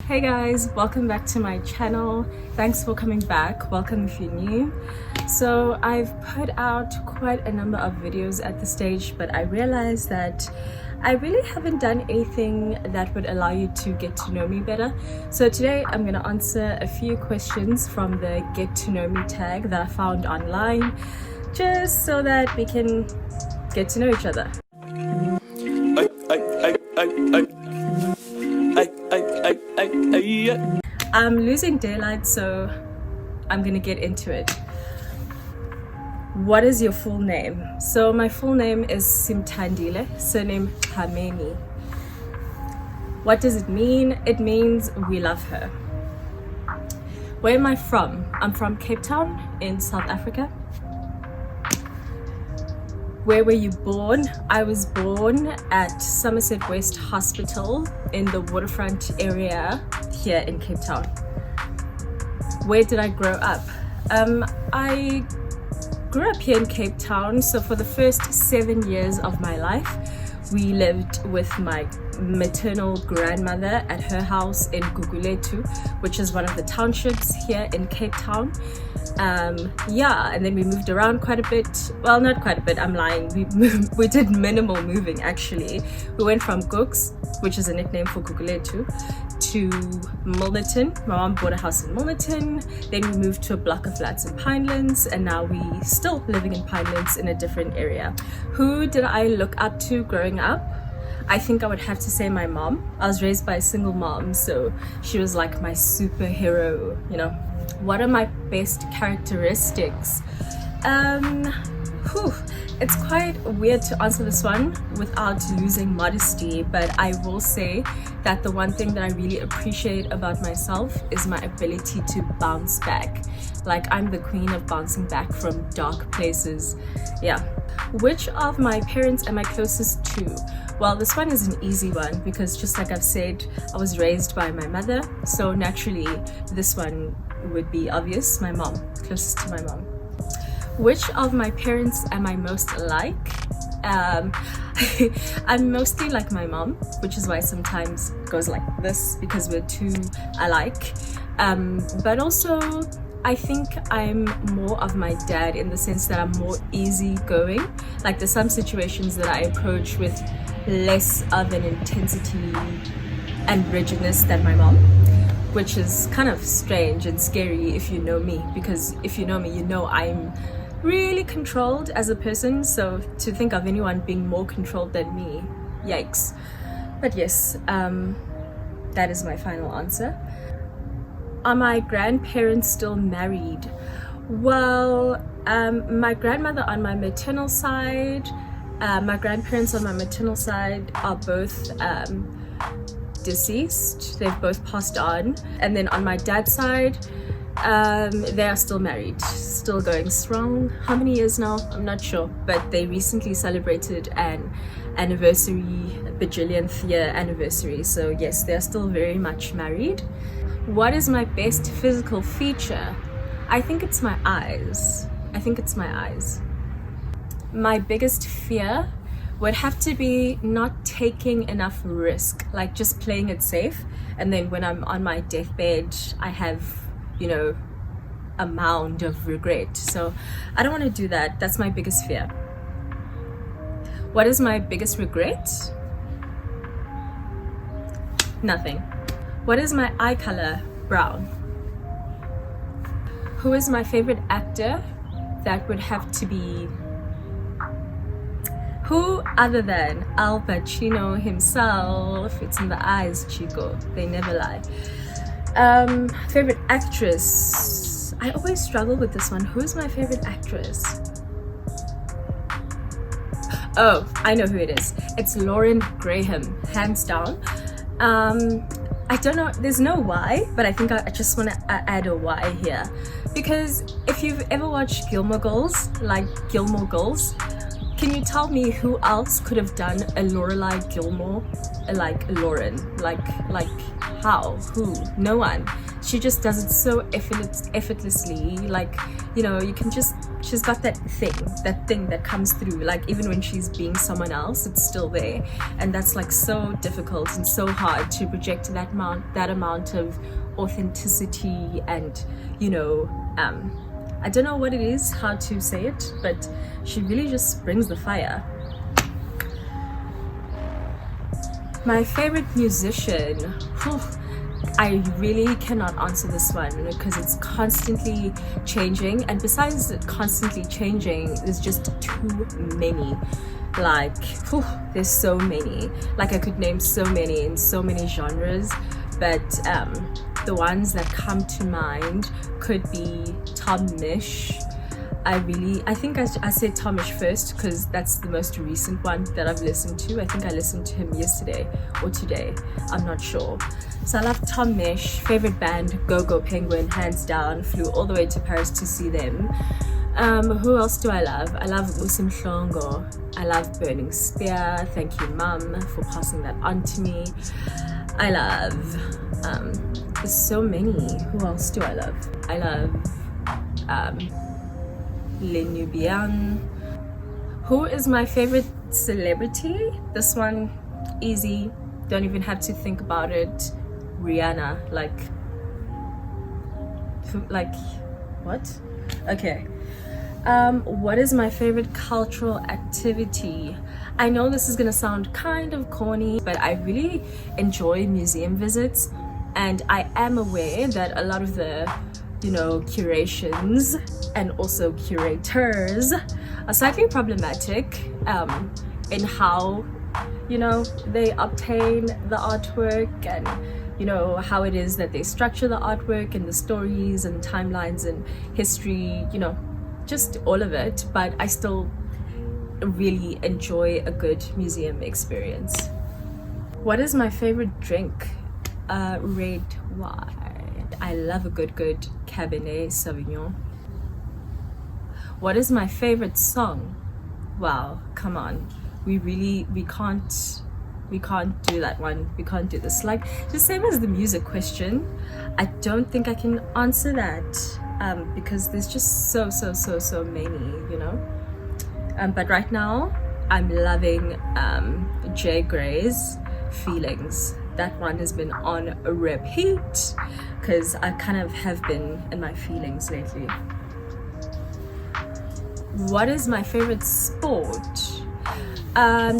Hey guys, welcome back to my channel. Thanks for coming back. Welcome if you're new. So I've put out quite a number of videos at this stage, but I realized that I really haven't done anything that would allow you to get to know me better. So today I'm going to answer a few questions from the get to know me tag that I found online, just so that we can get to know each other. I'm losing daylight, so I'm gonna get into it. What is your full name? So my full name is Simtandile, surname Xameni. What does it mean? It means we love her. Where am I from? I'm from Cape Town in South Africa. Where were you born? I was born at Somerset West Hospital in the waterfront area here in Cape Town. Where did I grow up? I grew up here in Cape Town, so for the first 7 years of my life, we lived with my maternal grandmother at her house in Guguletu, which is one of the townships here in Cape Town. And then we moved around quite a bit. Well, not quite a bit, I'm lying. We did minimal moving actually. We went from Gugs, which is a nickname for Guguletu, to Milnerton. My mom bought a house in Milnerton. Then we moved to a block of flats in Pinelands, and now we still living in Pinelands in a different area. Who did I look up to growing up? I think I would have to say my mom. I was raised by a single mom, so she was like my superhero, you know. What are my best characteristics? It's quite weird to answer this one without losing modesty, but I will say that the one thing that I really appreciate about myself is my ability to bounce back. Like, I'm the queen of bouncing back from dark places. Yeah. Which of my parents am I closest to? Well, this one is an easy one because, just like I've said, I was raised by my mother, so naturally this one would be obvious. My mom, closest to my mom. Which of my parents am I most like? I'm mostly like my mom, which is why sometimes it goes like this, because we're too alike. But also I think I'm more of my dad in the sense that I'm more easygoing. Like, there's some situations that I approach with less of an intensity and rigidness than my mom, which is kind of strange and scary if you know me, because if you know me, you know I'm really controlled as a person, so to think of anyone being more controlled than me, yikes. But yes, that is my final answer. Are my grandparents still married? Well, my grandmother on my maternal side, my grandparents on my maternal side are both deceased. They've both passed on. And then on my dad's side, they are still married, still going strong. How many years now? I'm not sure, but they recently celebrated an anniversary, a bajillionth year anniversary. So yes, they're still very much married. What is my best physical feature? I think it's my eyes. My biggest fear would have to be not taking enough risk, like just playing it safe, and then when I'm on my deathbed I have, you know, a mound of regret. So I don't want to do that. That's my biggest fear. What is my biggest regret? Nothing. What is my eye color? Brown. Who is my favorite actor? That would have to be who other than Al Pacino himself. It's in the eyes, Chico. They never lie. Favorite actress? I always struggle with this one. Who is my favorite actress? Oh, I know who it is. It's Lauren Graham, hands down. I don't know, there's no why, but I think I just want to add a why here, because if you've ever watched Gilmore Girls, can you tell me who else could have done a Lorelai Gilmore like Lauren? Like how? Who? No one. She just does it so effortlessly. Like, you know, you can just she's got that thing that comes through, like even when she's being someone else, it's still there. And that's like so difficult and so hard to project that amount of authenticity. And you know, I don't know what it is, how to say it, but she really just brings the fire. My favorite musician, I really cannot answer this one because it's constantly changing, and besides it constantly changing, there's just too many. Like, there's so many. Like, I could name so many in so many genres, but the ones that come to mind could be Tom Misch. I think I said Tomish first because that's the most recent one that I've listened to. I think I listened to him yesterday or today, I'm not sure. So I love Tom Misch. Favorite band, Go Go Penguin, hands down. Flew all the way to Paris to see them. Who else do I love? I love Usim Mhlongo. I love Burning Spear. Thank you, Mum, for passing that on to me. I love, there's so many. Who else do I love? I love Le Nubian. Who is my favorite celebrity? This one, easy. Don't even have to think about it. Rihanna. Like what? Okay. What is my favorite cultural activity? I know this is gonna sound kind of corny, but I really enjoy museum visits, and I am aware that a lot of the, you know, curations and also curators are slightly problematic in how, you know, they obtain the artwork, and you know how it is that they structure the artwork and the stories and timelines and history, you know, just all of it. But I still really enjoy a good museum experience. What is my favorite drink? Red wine. I love a good Cabernet Sauvignon. What is my favorite song? Wow, come on. We can't do that one. We can't do this. Like, the same as the music question, I don't think I can answer that because there's just so many, you know. But right now, I'm loving Jay Gray's Feelings. That one has been on a repeat because I kind of have been in my feelings lately. What is my favorite sport?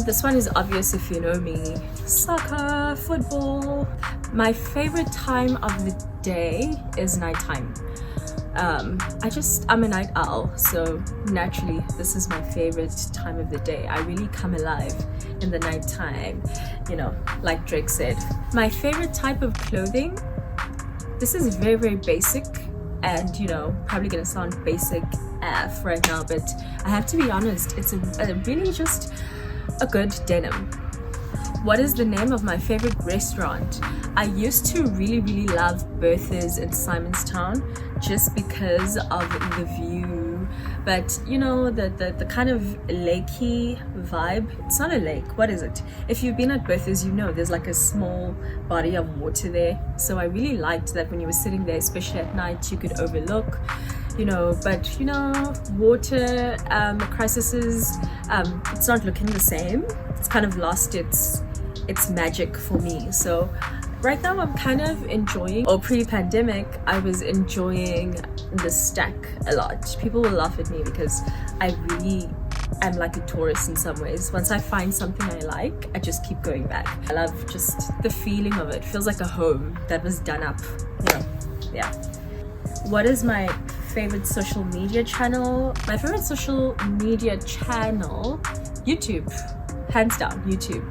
This one is obvious if you know me. Soccer, football. My favorite time of the day is nighttime. I'm a night owl, so naturally this is my favorite time of the day. I really come alive in the nighttime, you know, like Drake said. My favorite type of clothing, this is very basic, and you know, probably gonna sound basic AF right now, but I have to be honest, it's a really just a good denim. What is the name of my favorite restaurant? I used to really love Bertha's in Simonstown just because of the view, but you know, the kind of lakey vibe. It's not a lake, what is it? If you've been at Bertha's, you know there's like a small body of water there, so I really liked that when you were sitting there, especially at night, you could overlook, you know. But you know, water crises, it's not looking the same. It's kind of lost its magic for me. So right now I'm kind of enjoying, or pre-pandemic I was enjoying the Stack a lot. People will laugh at me because I really am like a tourist in some ways. Once I find something I like, I just keep going back. I love just the feeling of it. Feels like a home that was done up, you know. Yeah. What is my favorite social media channel? My favorite social media channel, YouTube. Hands down, YouTube.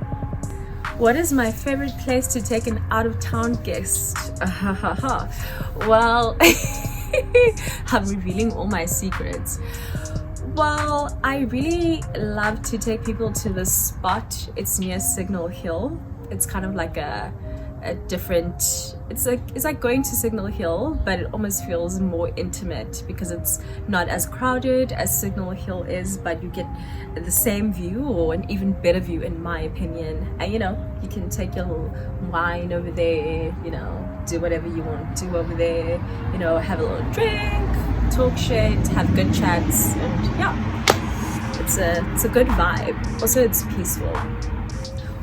What is my favorite place to take an out-of-town guest? Well, I'm revealing all my secrets. Well, I really love to take people to this spot. It's near Signal Hill. It's kind of like a different, it's like going to Signal Hill, but it almost feels more intimate because it's not as crowded as Signal Hill is, but you get the same view, or an even better view in my opinion. And you know, you can take your little wine over there, you know, do whatever you want to do over there, you know, have a little drink, talk shit, have good chats, and yeah, it's a good vibe. Also, it's peaceful.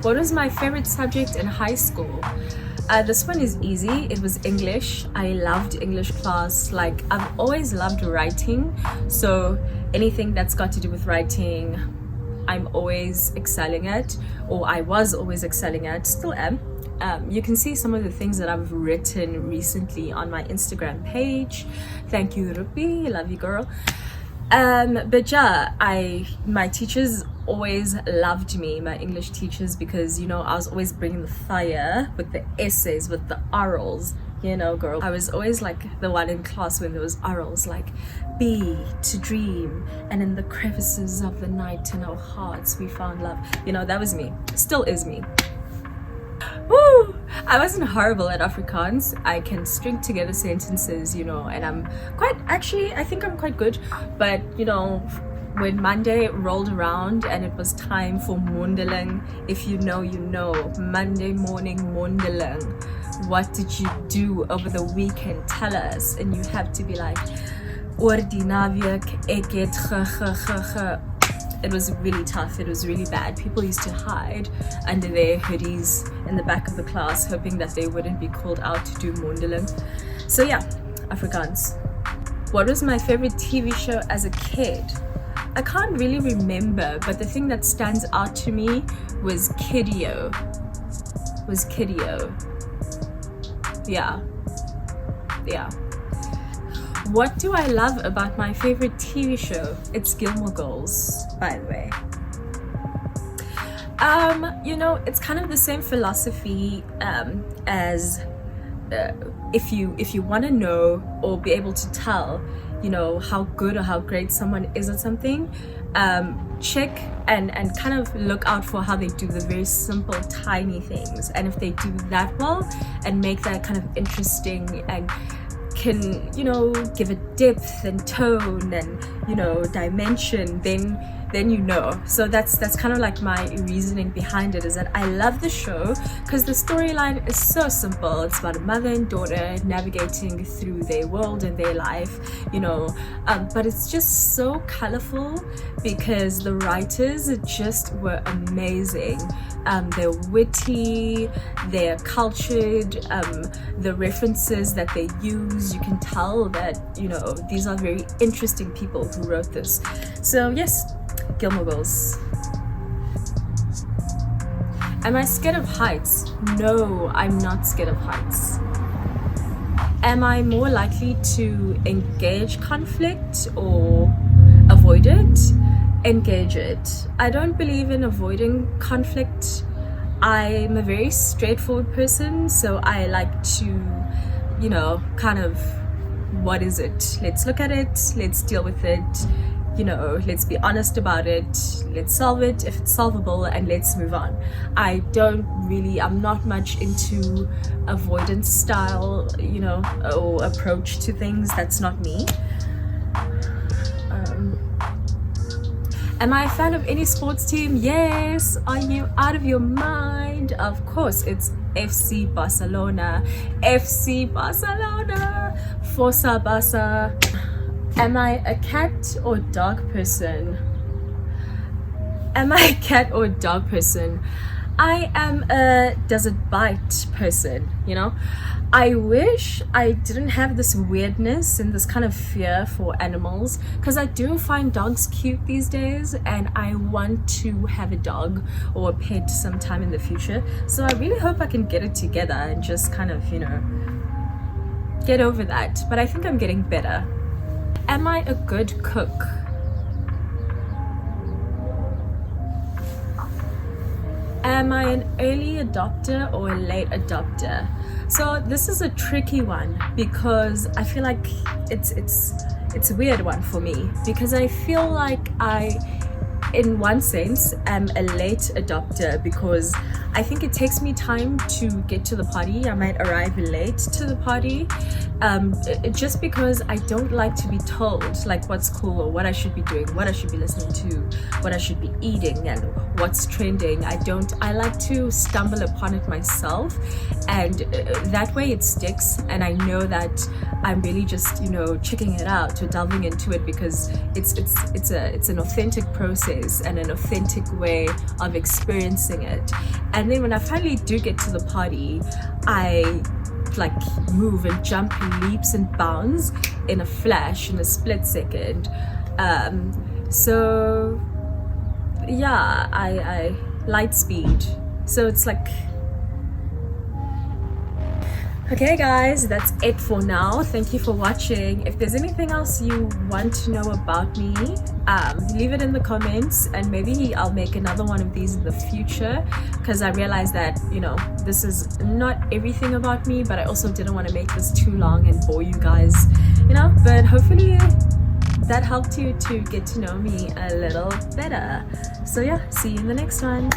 What was my favorite subject in high school? This one is easy. It was English. I loved English class. Like, I've always loved writing, so anything that's got to do with writing, I'm always excelling at, or I was always excelling at, still am. You can see some of the things that I've written recently on my Instagram page. Thank you, Rupi. Love you, girl. But yeah, my teachers always loved me, my English teachers, because, you know, I was always bringing the fire with the essays, with the orals, you know, girl. I was always like the one in class when there was orals, like, be to dream, and in the crevices of the night in our hearts we found love. You know, that was me. Still is me. Woo! I wasn't horrible at Afrikaans. I can string together sentences, you know, and I think I'm quite good. But, you know, when Monday rolled around and it was time for mondeling, if you know, you know, Monday morning mondeling, what did you do over the weekend? Tell us. And you have to be like, oor die naweek, ek het It was really tough. It was really bad. People used to hide under their hoodies in the back of the class, hoping that they wouldn't be called out to do mondeling. So yeah, Afrikaans. What was my favorite TV show as a kid? I can't really remember, but the thing that stands out to me was Kiddio. Yeah. What do I love about my favorite TV show? It's Gilmore Girls, by the way. You know, it's kind of the same philosophy as if you want to know or be able to tell, you know, how good or how great someone is at something, check and kind of look out for how they do the very simple, tiny things. And if they do that well and make that kind of interesting and can, you know, give it depth and tone and, you know, dimension, then you know. So that's kind of like my reasoning behind it, is that I love the show because the storyline is so simple. It's about a mother and daughter navigating through their world and their life, you know, but it's just so colorful because the writers just were amazing. They're witty, they're cultured, the references that they use, you can tell that, you know, these are very interesting people who wrote this. So yes, Gilmore Girls. Am I scared of heights? No, I'm not scared of heights. Am I more likely to engage conflict or avoid it? Engage it. I don't believe in avoiding conflict. I'm a very straightforward person, so I like to, you know, kind of, what is it? Let's look at it, let's deal with it, you know, let's be honest about it, let's solve it if it's solvable, and let's move on. I'm not much into avoidance style, you know, or approach to things. That's not me. Am I a fan of any sports team? Yes. Are you out of your mind? Of course, it's FC Barcelona. FC Barcelona. Forza Barca. Am I a cat or dog person? Am I a cat or dog person? I am a does it bite person, you know? I wish I didn't have this weirdness and this kind of fear for animals, because I do find dogs cute these days and I want to have a dog or a pet sometime in the future. So I really hope I can get it together and just kind of, you know, get over that. But I think I'm getting better. Am I a good cook? Am I an early adopter or a late adopter? So this is a tricky one because I feel like it's a weird one for me, because I feel like I, in one sense, am a late adopter because I think it takes me time to get to the party. I might arrive late to the party, just because I don't like to be told like what's cool or what I should be doing, what I should be listening to, what I should be eating, and what's trending. I like to stumble upon it myself, and that way it sticks, and I know that I'm really just, you know, checking it out or delving into it because it's an authentic process and an authentic way of experiencing it. And then when I finally do get to the party, I like move and jump leaps and bounds in a flash, in a split second. So yeah, I light speed. So it's like, okay guys, that's it for now. Thank you for watching. If there's anything else you want to know about me, leave it in the comments, and maybe I'll make another one of these in the future, because I realized that, you know, this is not everything about me, but I also didn't want to make this too long and bore you guys, you know. But hopefully that helped you to get to know me a little better. So yeah, see you in the next one.